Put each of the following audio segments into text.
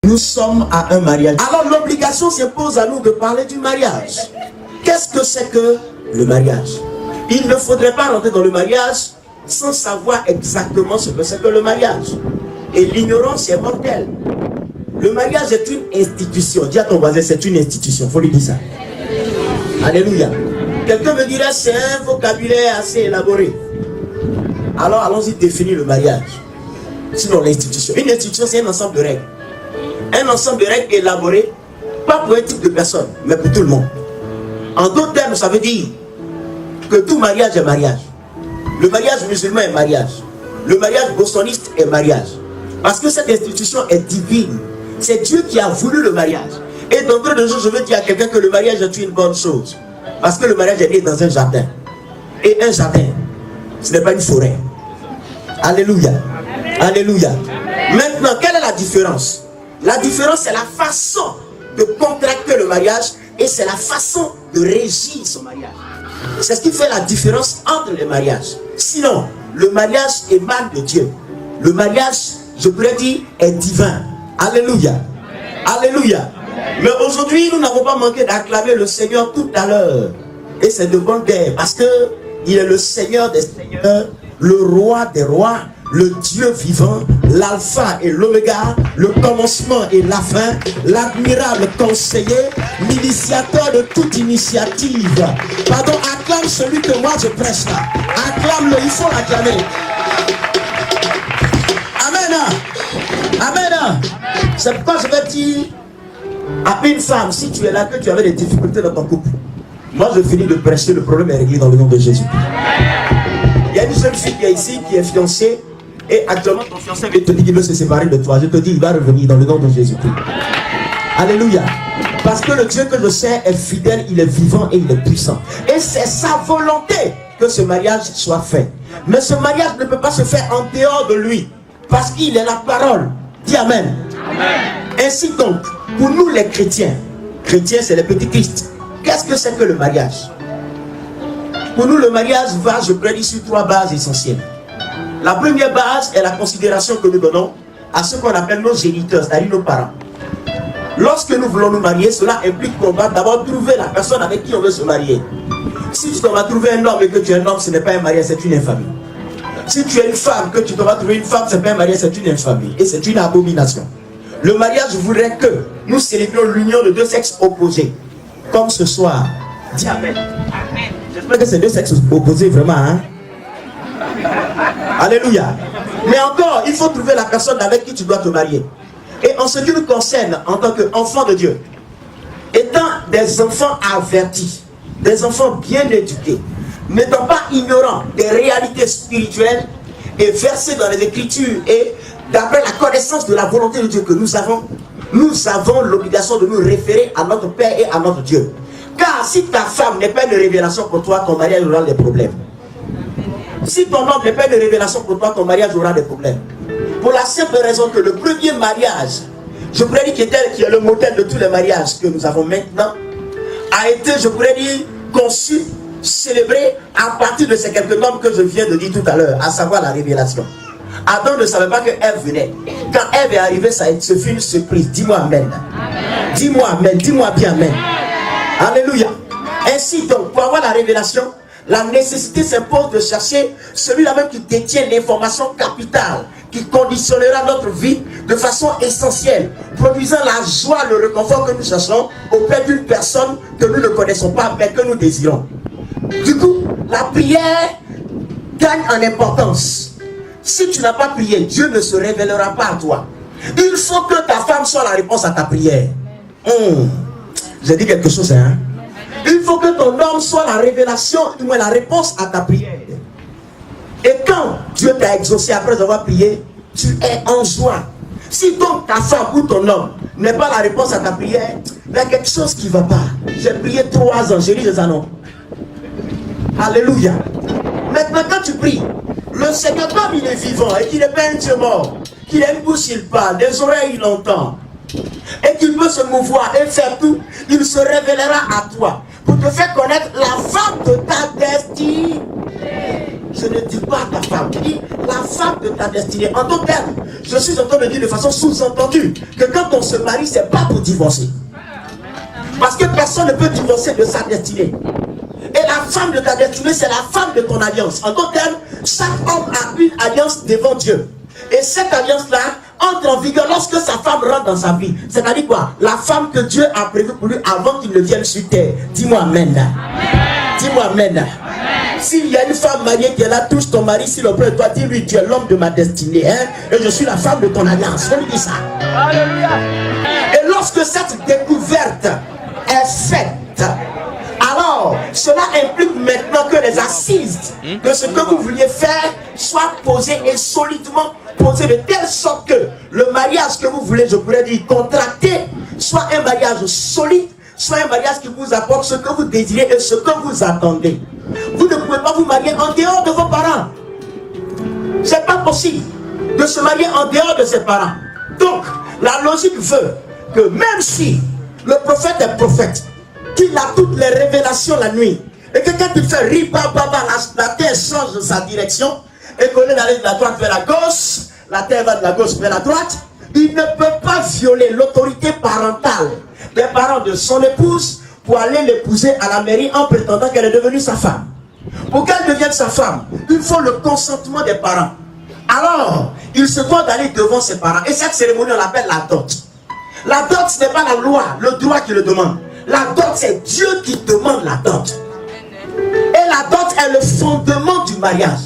Nous sommes à un mariage. Alors l'obligation s'impose à nous de parler du mariage. Qu'est-ce que c'est que le mariage? Il ne faudrait pas rentrer dans le mariage sans savoir exactement ce que c'est que le mariage. Et l'ignorance est mortelle. Le mariage est une institution. Dis à ton voisin, c'est une institution. Il faut lui dire ça. Alléluia. Quelqu'un me dirait, c'est un vocabulaire assez élaboré. Alors allons-y définir le mariage. Sinon l'institution. Une institution, c'est un ensemble de règles. Un ensemble de règles élaborées, pas pour un type de personne, mais pour tout le monde. En d'autres termes, ça veut dire que tout mariage est mariage. Le mariage musulman est mariage. Le mariage bostoniste est mariage. Parce que cette institution est divine. C'est Dieu qui a voulu le mariage. Et d'entre deux jours, je veux dire à quelqu'un que le mariage est une bonne chose. Parce que le mariage est né dans un jardin. Et un jardin, ce n'est pas une forêt. Alléluia. Alléluia. Maintenant, quelle est la différence? La différence, c'est la façon de contracter le mariage et c'est la façon de régir son mariage. C'est ce qui fait la différence entre les mariages. Sinon, le mariage émane de Dieu. Le mariage, je pourrais dire, est divin. Alléluia. Alléluia. Mais aujourd'hui, nous n'avons pas manqué d'acclamer le Seigneur tout à l'heure. Et c'est de bonne guerre parce qu'il est le Seigneur des seigneurs, le roi des rois, le Dieu vivant, l'alpha et l'oméga, le commencement et la fin, l'admirable conseiller, l'initiateur de toute initiative. Pardon, acclame celui que moi je prêche là. Acclame-le, il faut l'acclamer. Amen. Amen. C'est pourquoi je vais dire à une femme, si tu es là, que tu avais des difficultés dans ton couple, moi je finis de prêcher, le problème est réglé dans le nom de Jésus. Il y a une jeune fille qui est ici, qui est fiancée, et actuellement ton fiancé vient te dire qu'il veut se séparer de toi. Je te dis, il va revenir dans le nom de Jésus-Christ. Alléluia. Parce que le Dieu que je sais est fidèle, il est vivant et il est puissant. Et c'est sa volonté que ce mariage soit fait. Mais ce mariage ne peut pas se faire en dehors de lui. Parce qu'il est la parole. Dis Amen. Amen. Ainsi donc, pour nous les chrétiens, chrétiens c'est les petits Christ. Qu'est-ce que c'est que le mariage? Pour nous, le mariage va, je prédis, sur 3 bases essentielles. La première base est la considération que nous donnons à ce qu'on appelle nos géniteurs, c'est-à-dire nos parents. Lorsque nous voulons nous marier, cela implique qu'on va d'abord trouver la personne avec qui on veut se marier. Si tu vas trouver un homme et que tu es un homme, ce n'est pas un mariage, c'est une infamie. Si tu es une femme, que tu vas trouver une femme, ce n'est pas un mariage, c'est une infamie. Et c'est une abomination. Le mariage voudrait que nous célébrions l'union de 2 sexes opposés. Comme ce soir. Dis Amen. Amen. J'espère que c'est 2 sexes opposés vraiment. Hein? Alléluia. Mais encore, il faut trouver la personne avec qui tu dois te marier. Et en ce qui nous concerne, en tant qu'enfants de Dieu, étant des enfants avertis, des enfants bien éduqués, n'étant pas ignorants des réalités spirituelles et versés dans les Écritures et d'après la connaissance de la volonté de Dieu que nous avons l'obligation de nous référer à notre Père et à notre Dieu. Car si ta femme n'est pas une révélation pour toi, ton mariage aura des problèmes. Si ton homme n'est pas une révélation pour toi, ton mariage aura des problèmes. Pour la simple raison que le premier mariage, je pourrais dire qui est le modèle de tous les mariages que nous avons maintenant, a été, je pourrais dire, conçu, célébré à partir de ces quelques normes que je viens de dire tout à l'heure, à savoir la révélation. Adam ne savait pas que Ève venait. Quand Ève est arrivée, ça se fait une surprise. Dis-moi Amen. Dis-moi Amen. Dis-moi bien Amen. Alléluia. Ainsi donc, pour avoir la révélation, la nécessité s'impose de chercher celui-là même qui détient l'information capitale, qui conditionnera notre vie de façon essentielle, produisant la joie, le réconfort que nous cherchons auprès d'une personne que nous ne connaissons pas, mais que nous désirons. Du coup, la prière gagne en importance. Si tu n'as pas prié, Dieu ne se révélera pas à toi. Il faut que ta femme soit la réponse à ta prière. J'ai dit quelque chose, hein? Il faut que ton homme soit la révélation, du moins la réponse à ta prière. Et quand Dieu t'a exaucé après avoir prié, tu es en joie. Si donc ta femme ou ton homme n'est pas la réponse à ta prière, il y a quelque chose qui ne va pas. J'ai prié 3 ans, j'ai dit ça non. Alléluia. Maintenant quand tu pries, le Seigneur, comme il est vivant et qu'il n'est pas un Dieu mort, qu'il a une bouche, il parle, des oreilles, il entend, et qu'il peut se mouvoir et faire tout, il se révélera à toi pour te faire connaître la femme de ta destinée. je ne dis pas ta femme, je dis la femme de ta destinée. En d'autres termes, je suis en train de dire de façon sous-entendue que quand on se marie, c'est pas pour divorcer. Parce que personne ne peut divorcer de sa destinée. Et la femme de ta destinée, c'est la femme de ton alliance. En d'autres termes, chaque homme a une alliance devant Dieu. Et cette alliance-là entre en vigueur lorsque sa femme rentre dans sa vie. C'est-à-dire quoi? La femme que Dieu a prévue pour lui avant qu'il ne vienne sur terre. Dis-moi amen. Dis-moi amen. S'il y a une femme mariée qui est là, touche ton mari, s'il le plaît, toi, dis-lui, tu es l'homme de ma destinée. Hein? Et je suis la femme de ton alliance. On lui dit ça. Alléluia. Et lorsque cette découverte est faite, alors cela implique maintenant que les assises de ce que vous vouliez faire soient posées et solidement posées de telle sorte que le mariage que vous voulez, je pourrais dire, contracter, soit un mariage solide, soit un mariage qui vous apporte ce que vous désirez et ce que vous attendez. Vous ne pouvez pas vous marier en dehors de vos parents. C'est pas possible de se marier en dehors de ses parents. Donc, la logique veut que même si le prophète est prophète, qu'il a toutes les révélations la nuit, et que quand il fait riba baba, la terre change de sa direction, et qu'on est d'aller de la droite vers la gauche, la terre va de la gauche vers la droite, il ne peut pas violer l'autorité parentale des parents de son épouse pour aller l'épouser à la mairie en prétendant qu'elle est devenue sa femme. Pour qu'elle devienne sa femme, il faut le consentement des parents. Alors, il se doit d'aller devant ses parents. Et cette cérémonie, on l'appelle la dot. La dot, ce n'est pas la loi, le droit qui le demande. La dot, c'est Dieu qui demande la dot. Et la dot est le fondement du mariage.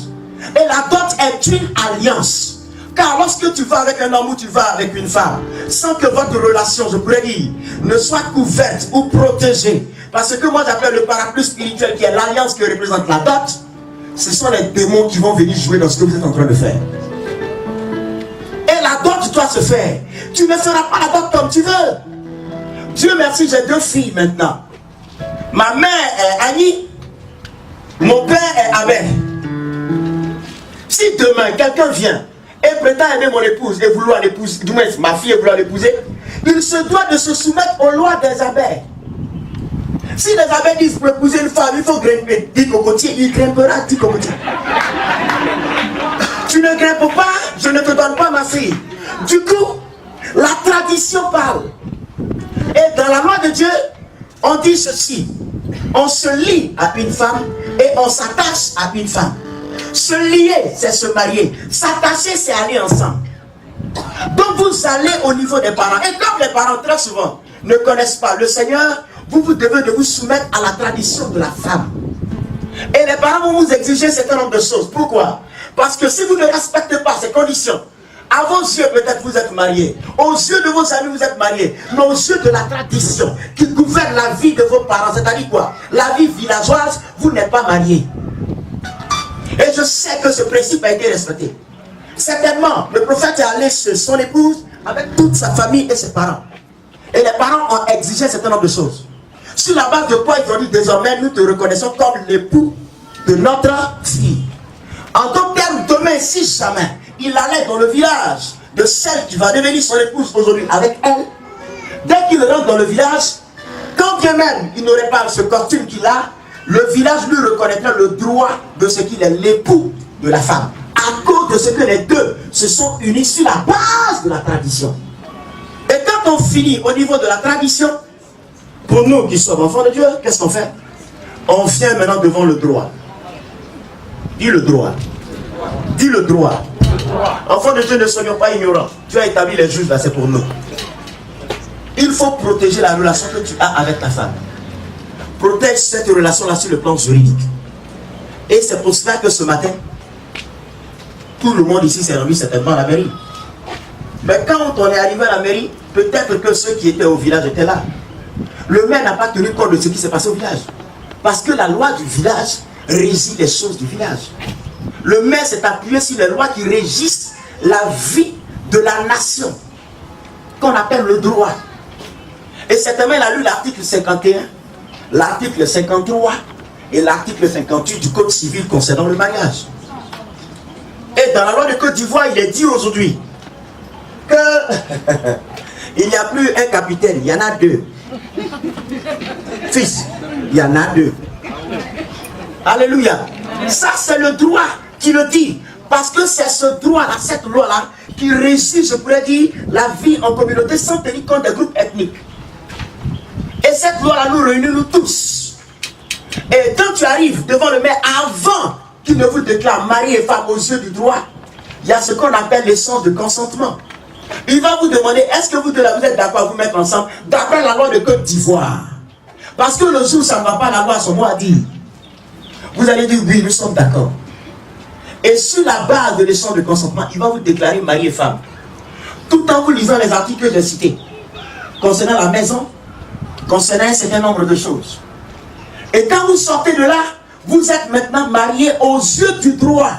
Et la dot est une alliance. Car lorsque tu vas avec un homme ou tu vas avec une femme, sans que votre relation, je pourrais dire, ne soit couverte ou protégée, parce que moi j'appelle le parapluie spirituel qui est l'alliance que représente la dot, ce sont les démons qui vont venir jouer dans ce que vous êtes en train de faire. Et la dot doit se faire. Tu ne feras pas la dot comme tu veux. Dieu merci, j'ai 2 filles maintenant. Ma mère est Annie, mon père est Abel. Si demain quelqu'un vient et prétend aimer mon épouse et vouloir l'épouser, du moins ma fille et vouloir l'épouser, il se doit de se soumettre aux lois des abeilles. Si les abeilles disent pour épouser une femme, il faut grimper 10 cocotiers, il grimpera 10 cocotiers. Tu ne grimpes pas, je ne te donne pas ma fille. Du coup, la tradition parle. Et dans la loi de Dieu, on dit ceci: on se lie à une femme et on s'attache à une femme. Se lier, c'est se marier. S'attacher, c'est aller ensemble. Donc vous allez au niveau des parents. Et comme les parents très souvent ne connaissent pas le Seigneur, vous devez de vous soumettre à la tradition de la femme. Et les parents vont vous exiger un certain nombre de choses. Pourquoi? Parce que si vous ne respectez pas ces conditions, à vos yeux peut-être vous êtes mariés, aux yeux de vos amis vous êtes mariés, mais aux yeux de la tradition qui gouverne la vie de vos parents, c'est-à-dire quoi? La vie villageoise, vous n'êtes pas mariés. Et je sais que ce principe a été respecté. Certainement, le prophète est allé chez son épouse avec toute sa famille et ses parents. Et les parents ont exigé un certain nombre de choses. Sur la base de quoi ils ont dit désormais nous te reconnaissons comme l'époux de notre fille. En d'autres termes, demain, si jamais il allait dans le village de celle qui va devenir son épouse aujourd'hui avec elle, dès qu'il rentre dans le village, quand bien même il n'aurait pas ce costume qu'il a, le village lui reconnaîtrait le droit de ce qu'il est l'époux de la femme. À cause de ce que les deux se sont unis sur la base de la tradition. Et quand on finit au niveau de la tradition, pour nous qui sommes enfants de Dieu, qu'est-ce qu'on fait? On vient maintenant devant le droit. Dis le droit. Dis le droit. Enfants de Dieu, ne soyons pas ignorants. Tu as établi les juges là, c'est pour nous. Il faut protéger la relation que tu as avec ta femme. Protège cette relation-là sur le plan juridique. Et c'est pour cela que ce matin, tout le monde ici s'est rendu certainement à la mairie. Mais quand on est arrivé à la mairie, peut-être que ceux qui étaient au village étaient là. Le maire n'a pas tenu compte de ce qui s'est passé au village. Parce que la loi du village régit les choses du village. Le maire s'est appuyé sur les lois qui régissent la vie de la nation, qu'on appelle le droit. Et certainement, il a lu l'article 51, l'article 53 et l'article 58 du Code civil concernant le mariage. Et dans la loi de Côte d'Ivoire, il est dit aujourd'hui que il n'y a plus un capitaine, il y en a 2. Fils, il y en a 2. Alléluia. Ça, c'est le droit. qui le dit. Parce que c'est ce droit-là, cette loi-là, qui régit, je pourrais dire, la vie en communauté sans tenir compte des groupes ethniques. Et cette loi-là nous réunit nous tous. Et quand tu arrives devant le maire, avant qu'il ne vous déclare mari et femme aux yeux du droit, il y a ce qu'on appelle l'essence de consentement. Il va vous demander, est-ce que vous êtes d'accord à vous mettre ensemble d'après la loi de Côte d'Ivoire? Parce que le jour où ça ne va pas, la loi a son mot à dire. Vous allez dire, oui, nous sommes d'accord. Et sur la base de l'échange de consentement, il va vous déclarer mari et femme. Tout en vous lisant les articles que j'ai cités, concernant la maison, concernant un certain nombre de choses. Et quand vous sortez de là, vous êtes maintenant mariés aux yeux du droit.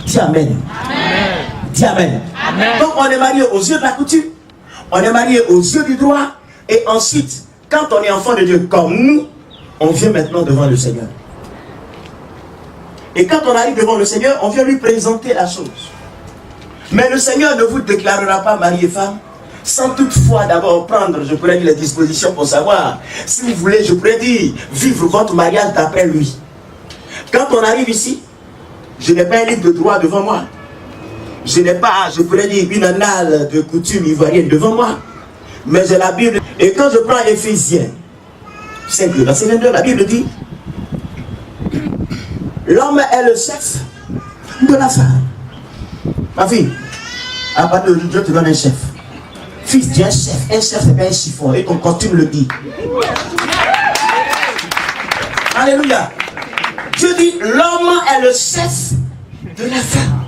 Dis Amen. Amen. Dis Amen. Amen. Donc on est marié aux yeux de la coutume, on est marié aux yeux du droit, et ensuite, quand on est enfant de Dieu comme nous, on vient maintenant devant le Seigneur. Et quand on arrive devant le Seigneur, on vient lui présenter la chose. Mais le Seigneur ne vous déclarera pas mari et femme sans toutefois d'abord prendre, je pourrais dire, les dispositions pour savoir si vous voulez, je pourrais dire, vivre votre mariage d'après lui. Quand on arrive ici, je n'ai pas un livre de droit devant moi. Je n'ai pas, je pourrais dire, une annale de coutume ivoirienne devant moi. Mais j'ai la Bible. Et quand je prends Éphésiens 5, verset 22, la Bible dit, l'homme est le chef de la femme. Ma fille, à partir de Dieu te donne un chef. Fils, dis un chef. Un chef, c'est pas un chiffon. Et ton costume le dit. Alléluia. Dieu dit, l'homme est le chef de la femme.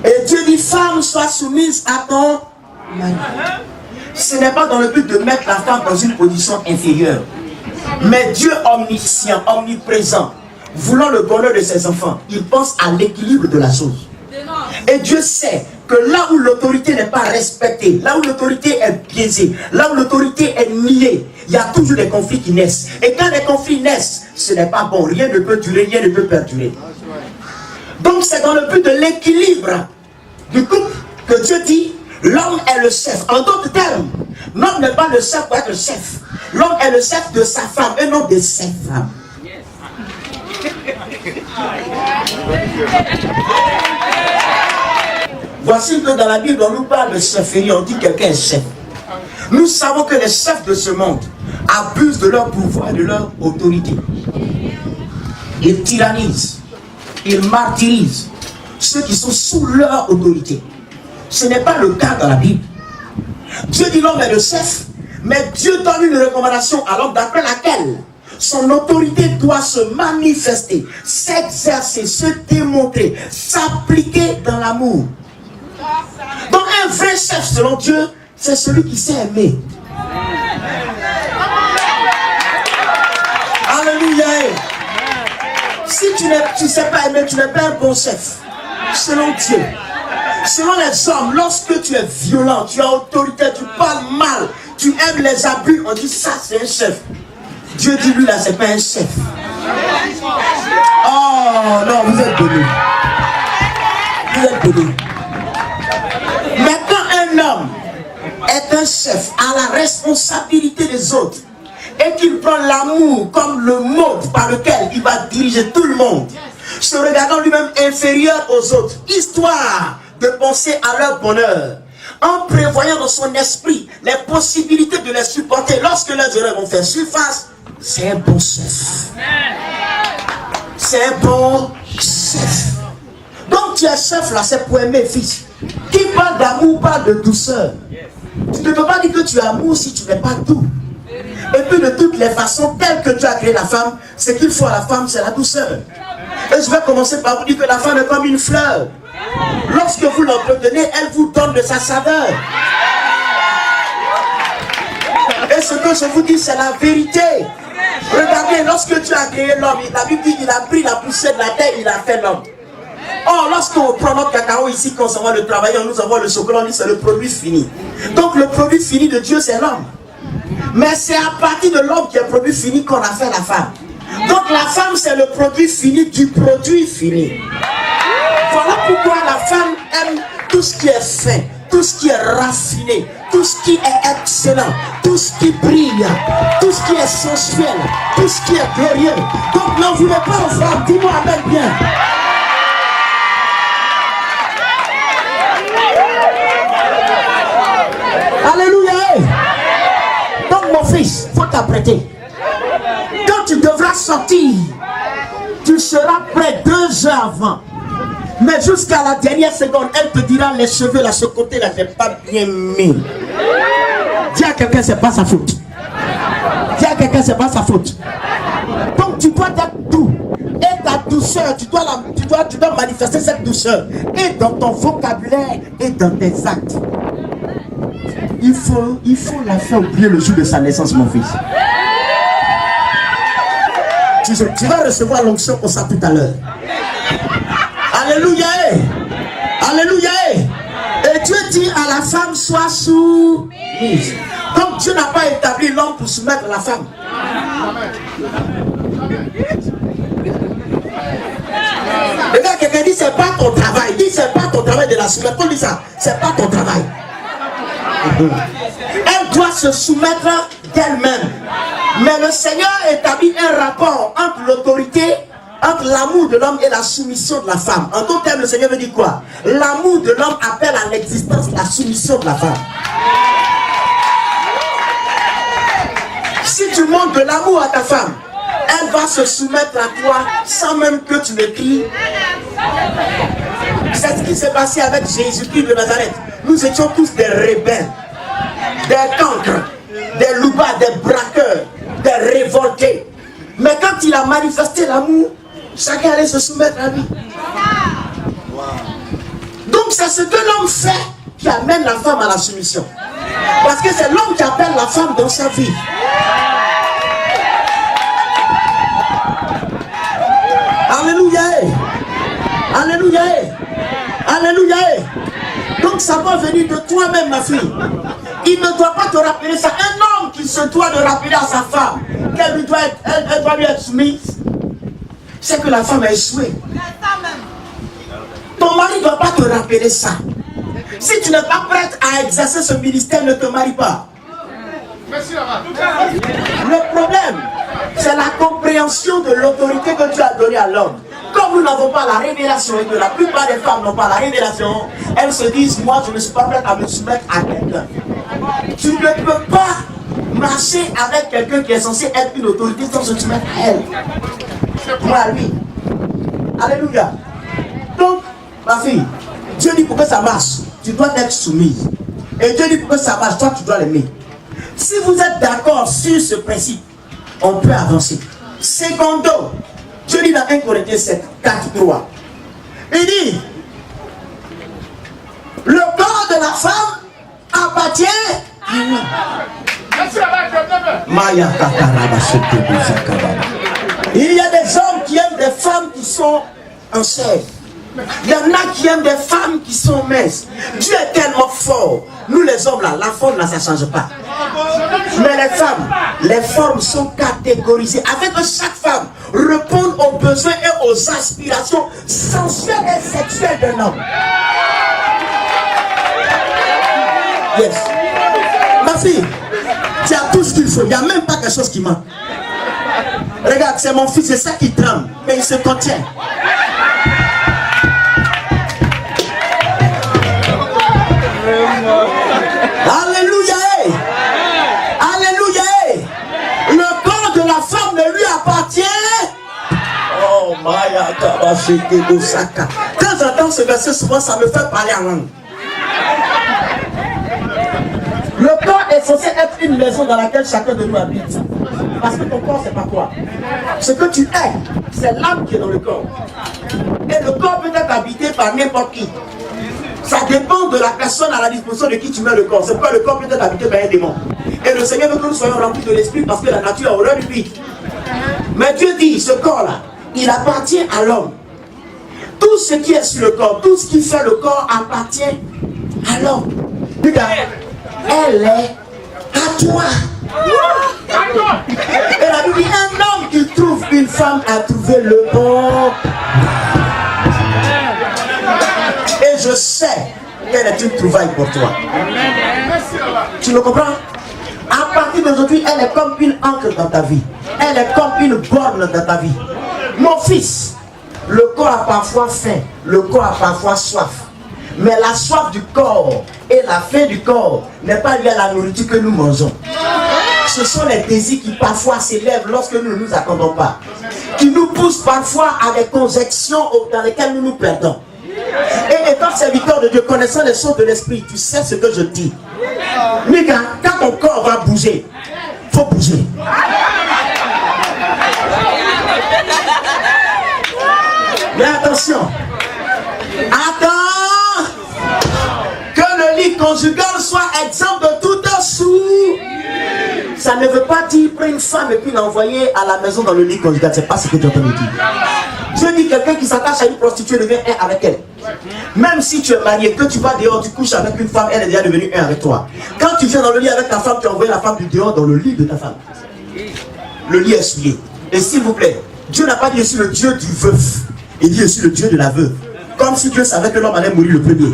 Et Dieu dit, femme, sois soumise à ton mari. Ce n'est pas dans le but de mettre la femme dans une position inférieure. Mais Dieu omniscient, omniprésent, voulant le bonheur de ses enfants, il pense à l'équilibre de la chose. Et Dieu sait que là où l'autorité n'est pas respectée, là où l'autorité est biaisée, là où l'autorité est niée, il y a toujours des conflits qui naissent. Et quand les conflits naissent, ce n'est pas bon. Rien ne peut durer, rien ne peut perdurer. Donc c'est dans le but de l'équilibre du couple que Dieu dit, l'homme est le chef. En d'autres termes, l'homme n'est pas le chef pour être le chef. L'homme est le chef de sa femme et non de ses femmes. Voici que dans la Bible, on nous parle de chefferie, on dit quelqu'un est chef. Nous savons que les chefs de ce monde abusent de leur pouvoir et de leur autorité. Ils tyrannisent, ils martyrisent ceux qui sont sous leur autorité. Ce n'est pas le cas dans la Bible. Dieu dit l'homme est le chef, mais Dieu donne une recommandation à l'homme d'après laquelle son autorité doit se manifester, s'exercer, se démontrer, s'appliquer dans l'amour. Donc un vrai chef selon Dieu, c'est celui qui sait aimer. Alléluia. Si tu ne sais pas aimer, tu n'es pas un bon chef. Selon Dieu. Selon les hommes, lorsque tu es violent, tu as autorité, tu parles mal, tu aimes les abus, on dit ça c'est un chef. Dieu dit lui là, c'est pas un chef. Oh non, vous êtes bénis. Vous êtes bénis. Mais quand un homme est un chef à la responsabilité des autres et qu'il prend l'amour comme le mode par lequel il va diriger tout le monde, se regardant lui-même inférieur aux autres, histoire de penser à leur bonheur, en prévoyant dans son esprit les possibilités de les supporter lorsque leurs erreurs vont faire surface, c'est un bon chef. C'est un bon chef. Donc tu es chef là, c'est pour aimer, fils. Qui parle d'amour parle de douceur. Tu ne peux pas dire que tu as amour si tu n'es pas doux. Et puis de toutes les façons, telles que tu as créé la femme, ce qu'il faut à la femme, c'est la douceur. Et je vais commencer par vous dire que la femme est comme une fleur. Lorsque vous l'entretenez, elle vous donne de sa saveur. Et ce que je vous dis, c'est la vérité. Regardez, lorsque tu as créé l'homme, la Bible dit qu'il a pris la poussière de la terre, il a fait l'homme. Or, lorsqu'on prend notre cacao ici, quand on va le travailler, nous avons le chocolat, on dit c'est le produit fini. Donc le produit fini de Dieu, c'est l'homme. Mais c'est à partir de l'homme qui est produit fini qu'on a fait la femme. Donc la femme, c'est le produit fini du produit fini. Voilà pourquoi la femme aime tout ce qui est fin, tout ce qui est raffiné, tout ce qui est excellent, tout ce qui brille, tout ce qui est sensuel, tout ce qui est glorieux. Donc n'en voulez pas aux femmes, dis-moi amen bien. t'apprêter. Quand tu devras sortir, tu seras prêt 2 heures avant. Mais jusqu'à la dernière seconde, elle te dira les cheveux là, ce côté-là, j'ai pas bien mis. Dis à quelqu'un, c'est pas sa faute. Dis à quelqu'un, c'est pas sa faute. Donc tu dois être doux. Et ta douceur, tu dois manifester cette douceur. Et dans ton vocabulaire et dans tes actes. Il faut la faire oublier le jour de sa naissance, mon fils. Tu vas recevoir l'onction pour ça tout à l'heure. Alléluia. Alléluia. Et Dieu dit à la femme, sois soumise. Donc Dieu n'a pas établi l'homme pour soumettre la femme. Regarde, quelqu'un dit, c'est pas ton travail. Dit, c'est pas ton travail de la soumettre. On dit ça, c'est pas ton travail. Elle doit se soumettre d'elle-même. Mais le Seigneur établit un rapport entre l'autorité, entre l'amour de l'homme et la soumission de la femme. En d'autres termes, le Seigneur veut dire quoi? L'amour de l'homme appelle à l'existence la soumission de la femme. Si tu montres de l'amour à ta femme, elle va se soumettre à toi sans même que tu le cries. C'est ce qui s'est passé avec Jésus-Christ de Nazareth. Nous étions tous des rebelles, des cancres, des loupards, des braqueurs, des révoltés. Mais quand il a manifesté l'amour, chacun allait se soumettre à lui. Donc c'est ce que l'homme fait qui amène la femme à la soumission. Parce que c'est l'homme qui appelle la femme dans sa vie. Alléluia. Alléluia. Alléluia. Donc ça va venir de toi-même, ma fille. Il ne doit pas te rappeler ça. Un homme qui se doit de rappeler à sa femme qu'elle doit lui être soumise, c'est que la femme a échoué. Ton mari ne doit pas te rappeler ça. Si tu n'es pas prête à exercer ce ministère, ne te marie pas. Le problème, c'est la compréhension de l'autorité que Dieu a donnée à l'homme. Comme nous n'avons pas la révélation et que la plupart des femmes n'ont pas la révélation, elles se disent, moi je ne suis pas prête à me soumettre à quelqu'un. Tu ne peux pas marcher avec quelqu'un qui est censé être une autorité sans se soumettre à elle. Moi à lui. Alléluia. Donc, ma fille, Dieu dit pour que ça marche, tu dois être soumise. Et Dieu dit pour que ça marche, toi tu dois l'aimer. Si vous êtes d'accord sur ce principe, on peut avancer. Secondo, Dieu dit dans 1 Corinthiens 7, 4, 3. Il dit, le corps de la femme appartient à l'homme. Il y a des hommes qui aiment des femmes qui sont en chair. Il y en a qui aiment des femmes qui sont minces. Dieu est tellement fort. Nous les hommes là, la forme là, ça ne change pas. Mais les femmes, les formes sont catégorisées afin que chaque femme réponde aux besoins et aux aspirations sensuelles et sexuelles d'un homme. Yes. Ma fille, tu as tout ce qu'il faut. Il n'y a même pas quelque chose qui manque. Regarde, c'est mon fils, c'est ça qui tremble. Mais il se contient. Alléluia. Alléluia. Le corps de la femme ne lui appartient. Oh, Maya Kabasheke Bosaka. Quand j'entends ce verset, souvent ça me fait parler en langue. Le corps est censé être une maison dans laquelle chacun de nous habite. Parce que ton corps, c'est pas toi. Ce que tu es, c'est l'âme qui est dans le corps. Et le corps peut être habité par n'importe qui. Ça dépend de la personne à la disposition de qui tu mets le corps. C'est pourquoi le corps peut être habité par un démon. Et le Seigneur veut que nous soyons remplis de l'esprit parce que la nature a horreur du vide. Mais Dieu dit, ce corps-là, il appartient à l'homme. Tout ce qui est sur le corps, tout ce qui fait le corps appartient à l'homme. Regarde, elle est à toi. Et la Bible dit, un homme qui trouve une femme a trouvé le bon. Et je sais qu'elle est une trouvaille pour toi. Tu le comprends? À partir d'aujourd'hui, elle est comme une encre dans ta vie. Elle est comme une borne dans ta vie. Mon fils, le corps a parfois faim, le corps a parfois soif. Mais la soif du corps et la faim du corps n'est pas liée à la nourriture que nous mangeons. ce sont les désirs qui parfois s'élèvent lorsque nous ne nous attendons pas. Qui nous poussent parfois à des conjections dans lesquelles nous nous perdons. Et étant serviteur de Dieu, connaissant les choses de l'esprit, tu sais ce que je dis. Mais quand ton corps va bouger, il faut bouger. Mais attention, attends que le lit conjugal soit exempt de toute souillure. Ça ne veut pas dire prendre une femme et puis l'envoyer à la maison dans le lit conjugal. C'est pas ce que tu entends me dire. Dieu dit quelqu'un qui s'attache à une prostituée devient un avec elle. Même si tu es marié, que tu vas dehors, tu couches avec une femme, elle est déjà devenue un avec toi. Quand tu viens dans le lit avec ta femme, tu envoies la femme du dehors dans le lit de ta femme. Le lit est souillé. Et s'il vous plaît, Dieu n'a pas dit je suis le Dieu du veuf. Il dit je suis le Dieu de la veuve. Comme si Dieu savait que l'homme allait mourir le premier.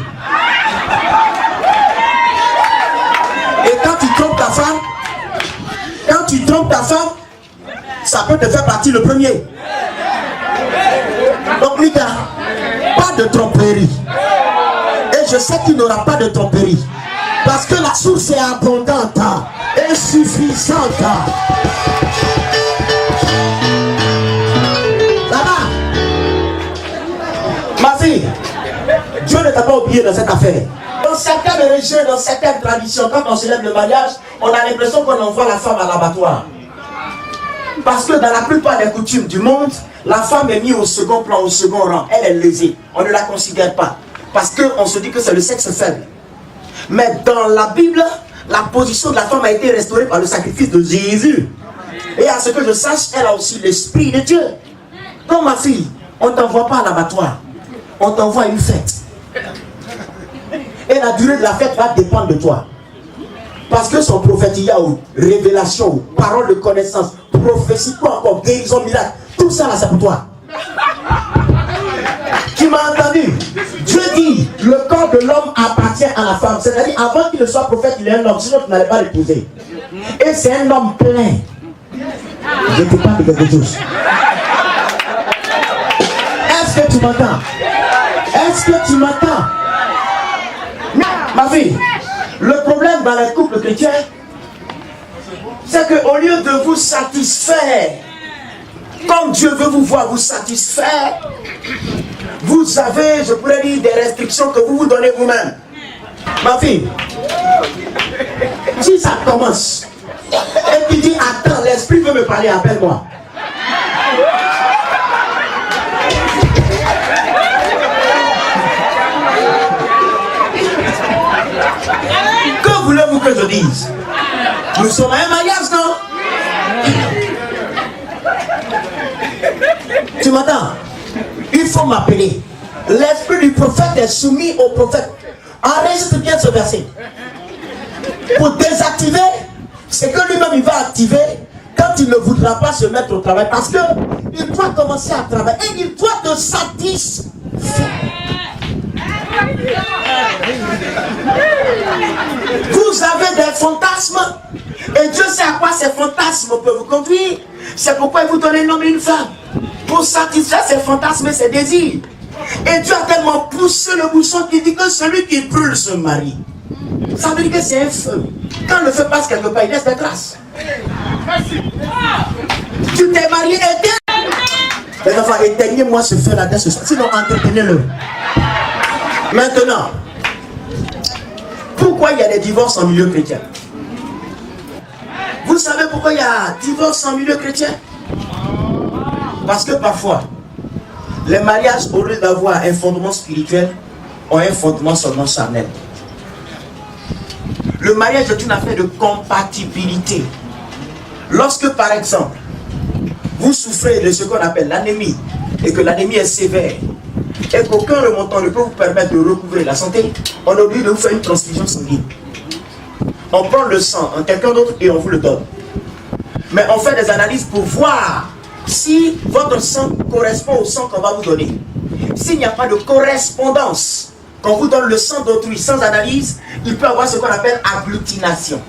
Et quand tu trompes ta femme, ça peut te faire partie le premier. Donc Mika, pas de tromperie. Et je sais qu'il n'y aura pas de tromperie. Parce que la source est abondante et suffisante. Ça va? Ma fille, Dieu ne t'a pas oublié dans cette affaire. Dans certaines régions, dans certaines traditions, quand on célèbre le mariage, on a l'impression qu'on envoie la femme à l'abattoir. Parce que dans la plupart des coutumes du monde, la femme est mise au second plan, au second rang. Elle est lésée. On ne la considère pas. Parce qu'on se dit que c'est le sexe faible. Mais dans la Bible, la position de la femme a été restaurée par le sacrifice de Jésus. Et à ce que je sache, elle a aussi l'Esprit de Dieu. Donc ma fille, on ne t'envoie pas à l'abattoir. On t'envoie à une fête. Et la durée de la fête va dépendre de toi. Parce que son prophétia ou révélation ou parole de connaissance, prophétie, quoi encore, guérison, miracle, tout ça là c'est pour toi. Tu m'as entendu? Dieu dit, le corps de l'homme appartient à la femme. C'est-à-dire, avant qu'il ne soit prophète, il est un homme, sinon tu n'allais pas l'épouser. Et c'est un homme plein. Je te parle de quelque chose. Est-ce que tu m'entends? Est-ce que tu m'entends? Ma fille, le problème dans les couples chrétiens, c'est qu'au lieu de vous satisfaire, comme Dieu veut vous voir vous satisfaire, vous avez, je pourrais dire, des restrictions que vous vous donnez vous-même. Ma fille, si ça commence, et tu dis, attends, l'esprit veut me parler, appelle-moi. Que voulez-vous que je dise? Nous sommes à un mariage, non? Tu m'entends? Il faut m'appeler. L'esprit du prophète est soumis au prophète. Enregistre bien ce verset. Pour désactiver, c'est que lui-même il va activer quand il ne voudra pas se mettre au travail. Parce qu'il doit commencer à travailler et il doit te satisfaire. Vous avez des fantasmes et Dieu sait à quoi ces fantasmes peuvent vous conduire. C'est pourquoi il vous donne un homme et une femme pour satisfaire ses fantasmes et ses désirs. Et Dieu a tellement poussé le bouchon qu'il dit que celui qui brûle se marie. Ça veut dire que c'est un feu. Quand le feu passe quelque part, il laisse des traces. Tu t'es marié, les enfants, éteignez-moi ce feu-là dès ce soir. Sinon, entretenez-le. Maintenant, pourquoi il y a des divorces en milieu chrétien? Vous savez pourquoi il y a divorce en milieu chrétien? Parce que parfois, les mariages, au lieu d'avoir un fondement spirituel, ont un fondement seulement charnel. Le mariage est une affaire de compatibilité. Lorsque, par exemple, vous souffrez de ce qu'on appelle l'anémie, et que l'anémie est sévère, et qu'aucun remontant ne peut vous permettre de recouvrer la santé, on oublie de vous faire une transfusion sanguine. On prend le sang en quelqu'un d'autre et on vous le donne. Mais on fait des analyses pour voir si votre sang correspond au sang qu'on va vous donner. S'il n'y a pas de correspondance, quand vous donne le sang d'autrui sans analyse, il peut y avoir ce qu'on appelle agglutination.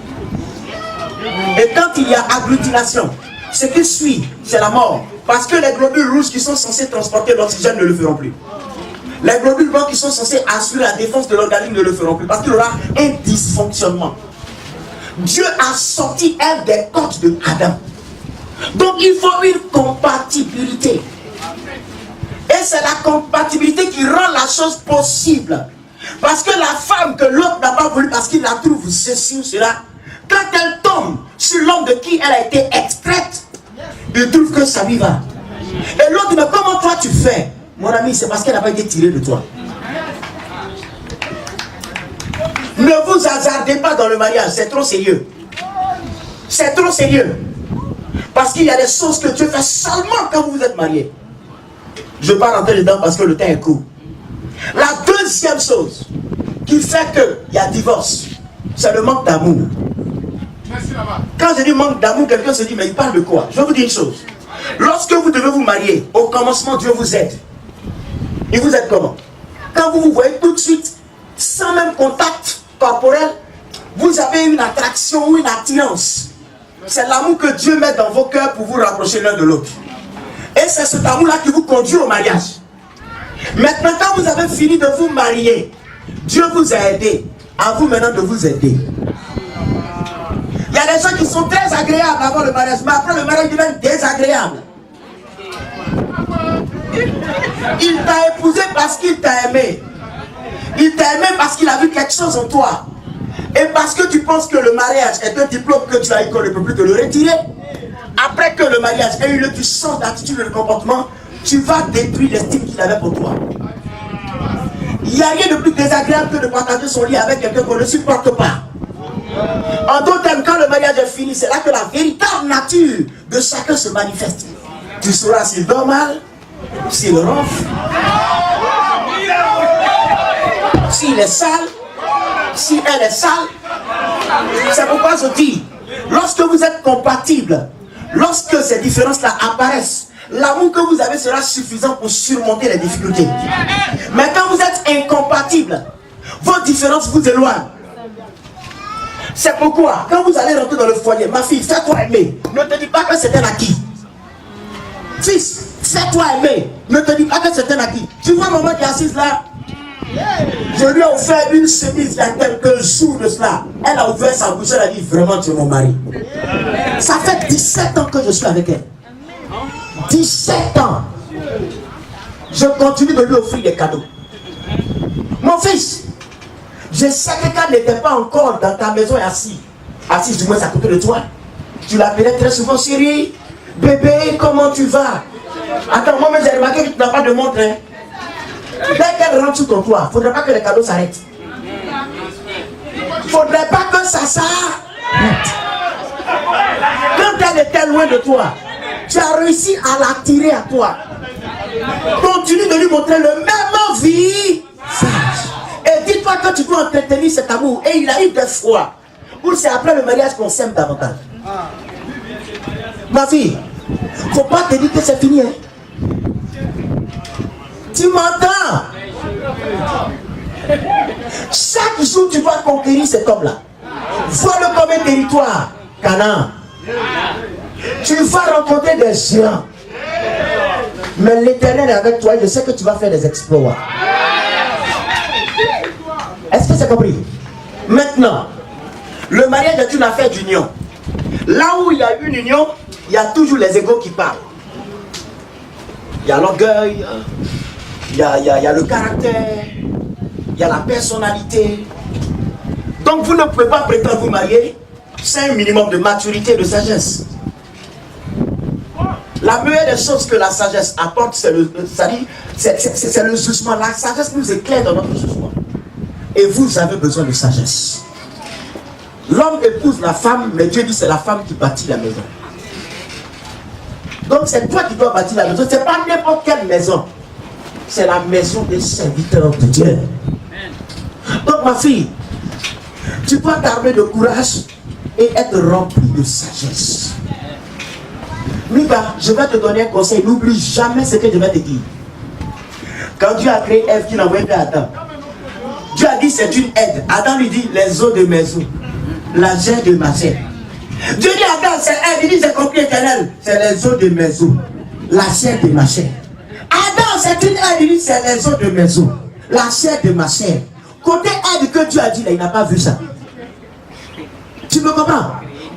Et quand il y a agglutination, ce qui suit, c'est la mort. Parce que les globules rouges qui sont censés transporter l'oxygène ne le feront plus. Les globules blancs qui sont censés assurer la défense de l'organisme ne le feront plus. Parce qu'il y aura un dysfonctionnement. Dieu a sorti Ève des côtes de Adam. Donc il faut une compatibilité. Et c'est la compatibilité qui rend la chose possible. Parce que la femme que l'autre n'a pas voulu, parce qu'il la trouve ceci ou cela, quand elle tombe sur l'homme de qui elle a été extraite, il trouve que ça lui va. Et l'autre dit, mais comment toi tu fais? Mon ami, c'est parce qu'elle n'a pas été tirée de toi. Ne vous hasardez pas dans le mariage, c'est trop sérieux. C'est trop sérieux. Parce qu'il y a des choses que Dieu fait seulement quand vous êtes mariés. Je ne vais pas rentrer dedans parce que le temps est court. La deuxième chose qui fait qu'il y a divorce, c'est le manque d'amour. Quand je dis manque d'amour, quelqu'un se dit, mais il parle de quoi? Je vais vous dire une chose. Lorsque vous devez vous marier, au commencement, Dieu vous aide. Il vous aide comment? Quand vous vous voyez tout de suite, sans même contact corporel, vous avez une attraction ou une attirance. C'est l'amour que Dieu met dans vos cœurs pour vous rapprocher l'un de l'autre. Et c'est cet amour-là qui vous conduit au mariage. Maintenant, quand vous avez fini de vous marier, Dieu vous a aidé. À vous maintenant de vous aider. Il y a des gens qui sont très agréables avant le mariage, mais après le mariage, ils deviennent désagréables. Il t'a épousé parce qu'il t'a aimé. Il t'a aimé parce qu'il a vu quelque chose en toi. Et parce que tu penses que le mariage est un diplôme que tu as et qu'on ne peut plus te le retirer. Après que le mariage ait eu lieu, tu changes d'attitude et de comportement, tu vas détruire l'estime qu'il avait pour toi. Il n'y a rien de plus désagréable que de partager son lit avec quelqu'un qu'on ne supporte pas. En d'autres termes, quand le mariage est fini, c'est là que la véritable nature de chacun se manifeste. Tu sauras s'il dort mal, s'il ronfle, s'il est sale, si elle est sale. C'est pourquoi je dis, lorsque vous êtes compatibles, lorsque ces différences-là apparaissent, l'amour que vous avez sera suffisant pour surmonter les difficultés. Mais quand vous êtes incompatibles, vos différences vous éloignent. C'est pourquoi, quand vous allez rentrer dans le foyer, ma fille, fais-toi aimer. Ne te dis pas que c'est un acquis. Fils, fais-toi aimer. Ne te dis pas que c'est un acquis. Tu vois maman qui est assise là? Je lui ai offert une chemise il y a quelques jours de cela. Elle a ouvert sa bouche, elle a dit, vraiment tu es mon mari. Ça fait 17 ans que je suis avec elle. 17 ans. Je continue de lui offrir des cadeaux. Mon fils, je sais que quand elle n'était pas encore dans ta maison et assise du moins à côté de toi, tu l'appelais très souvent, chérie, bébé, comment tu vas? Attends, moi j'ai remarqué que tu n'as pas de montre. Hein? Dès qu'elle rentre sur ton toit, il ne faudrait pas que les cadeaux s'arrêtent. Il ne faudrait pas que ça s'arrête. Quand elle était loin de toi, tu as réussi à l'attirer à toi. Continue de lui montrer le même visage. Et dis-toi que tu dois entretenir cet amour. Et il arrive des fois où c'est après le mariage qu'on s'aime davantage. Ma fille, il ne faut pas te dire que c'est fini. Hein? Tu m'entends? Chaque jour tu dois conquérir cet homme-là. Vois-le comme un territoire, Canaan. Tu vas rencontrer des géants. Mais l'Éternel est avec toi et je sais que tu vas faire des exploits. Est-ce que c'est compris? Maintenant, le mariage est une affaire d'union. Là où il y a une union, il y a toujours les égos qui parlent. Il y a l'orgueil, il y a le caractère, il y a la personnalité. Donc vous ne pouvez pas prétendre vous marier sans un minimum de maturité et de sagesse. La meilleure des choses que la sagesse apporte, c'est le jugement. La sagesse nous éclaire dans notre jugement. Et vous avez besoin de sagesse. L'homme épouse la femme, mais Dieu dit c'est la femme qui bâtit la maison. Donc c'est toi qui dois bâtir la maison. Ce n'est pas n'importe quelle maison. C'est la maison des serviteurs de Dieu. Donc ma fille, tu dois t'armer de courage et être rempli de sagesse. Mika, je vais te donner un conseil. N'oublie jamais ce que je vais te dire. Quand Dieu a créé Ève, qui n'a envoyé à Adam, Dieu a dit c'est une aide. Adam lui dit les os de mes os, la chair de ma chair. Dieu dit à Adam c'est aide. Il dit c'est compris éternel. C'est les os de mes os, la chair de ma chair. Adam c'est une aide. Il dit c'est les os de mes os, la chair de ma chair. Côté aide que Dieu a dit là, il n'a pas vu ça. Tu me comprends?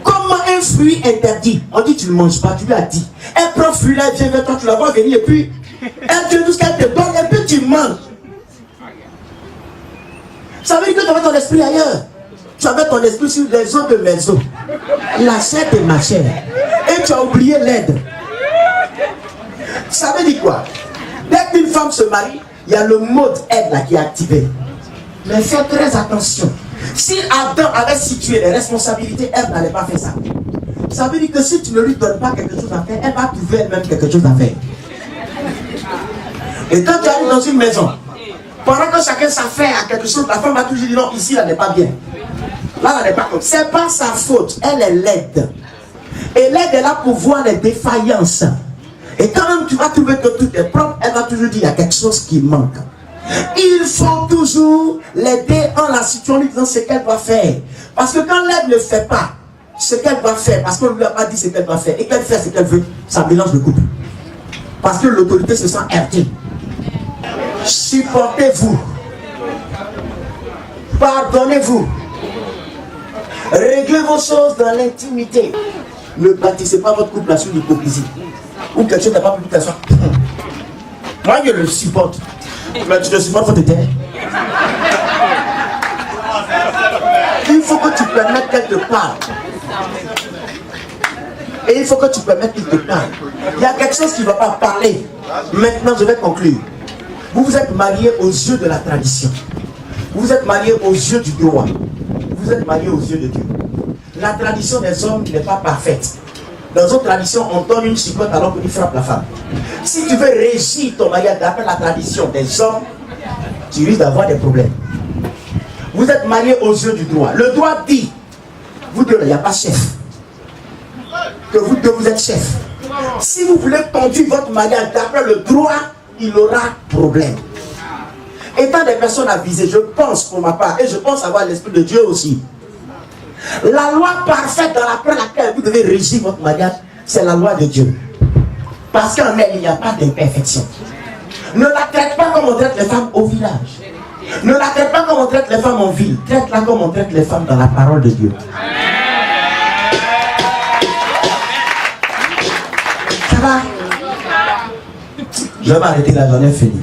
Comment un fruit interdit? On dit tu ne manges pas, tu lui as dit. Elle prend fruit là, elle vient vers toi, tu la vois venir et puis elle te dit tout ce qu'elle te donne et puis tu manges. Ça veut dire que tu avais ton esprit ailleurs. Tu avais ton esprit sur les eaux de mes eaux. La chair de ma chair. Et tu as oublié l'aide. Ça veut dire quoi? Dès qu'une femme se marie, il y a le mode aide là qui est activé. Mais faites très attention. Si Adam avait situé les responsabilités, elle n'allait pas faire ça. Ça veut dire que si tu ne lui donnes pas quelque chose à faire, elle va trouver elle-même quelque chose à faire. Et quand tu arrives dans une maison, pendant que chacun s'affaire à quelque chose, la femme va toujours dire non, ici, là n'est pas bien. Là, n'est pas comme. C'est pas sa faute. Elle est laide. Et l'aide est là pour voir les défaillances. Et quand même tu vas trouver que tout est propre, elle va toujours dire il y a quelque chose qui manque. Il faut toujours l'aider en la situant, lui disant ce qu'elle doit faire. Parce que quand l'aide ne fait pas ce qu'elle doit faire, parce qu'on ne lui a pas dit ce qu'elle doit faire, et qu'elle fait ce qu'elle veut, ça mélange le couple. Parce que l'autorité se sent heurtée. Supportez-vous. Pardonnez-vous. Réglez vos choses dans l'intimité. Ne bâtissez pas votre couple sur l'hypocrisie. Ou quelque chose n'a pas pu t'asseoir. Moi, je le supporte. Mais tu le supportes, il faut te taire. Il faut que tu permettes qu'elle te parle. Et il faut que tu permettes qu'il te parle. Il y a quelque chose qui ne va pas parler. Maintenant, je vais conclure. Vous vous êtes mariés aux yeux de la tradition. Vous êtes mariés aux yeux du droit. Vous êtes mariés aux yeux de Dieu. La tradition des hommes n'est pas parfaite. Dans une tradition, on donne une chicotte alors qu'on y frappe la femme. Si tu veux régir ton mariage d'après la tradition des hommes, tu risques d'avoir des problèmes. Vous êtes mariés aux yeux du droit. Le droit dit, vous deux, il n'y a pas chef. Que vous deux, vous êtes chef. Si vous voulez conduire votre mariage d'après le droit, il aura problème. Étant des personnes avisées, je pense pour ma part, et je pense avoir l'esprit de Dieu aussi. La loi parfaite dans laquelle vous devez régir votre mariage, c'est la loi de Dieu. Parce qu'en elle, il n'y a pas d'imperfection. Ne la traite pas comme on traite les femmes au village. Ne la traite pas comme on traite les femmes en ville. Traite-la comme on traite les femmes dans la parole de Dieu. Ça va? Je vais m'arrêter là, j'en ai fini.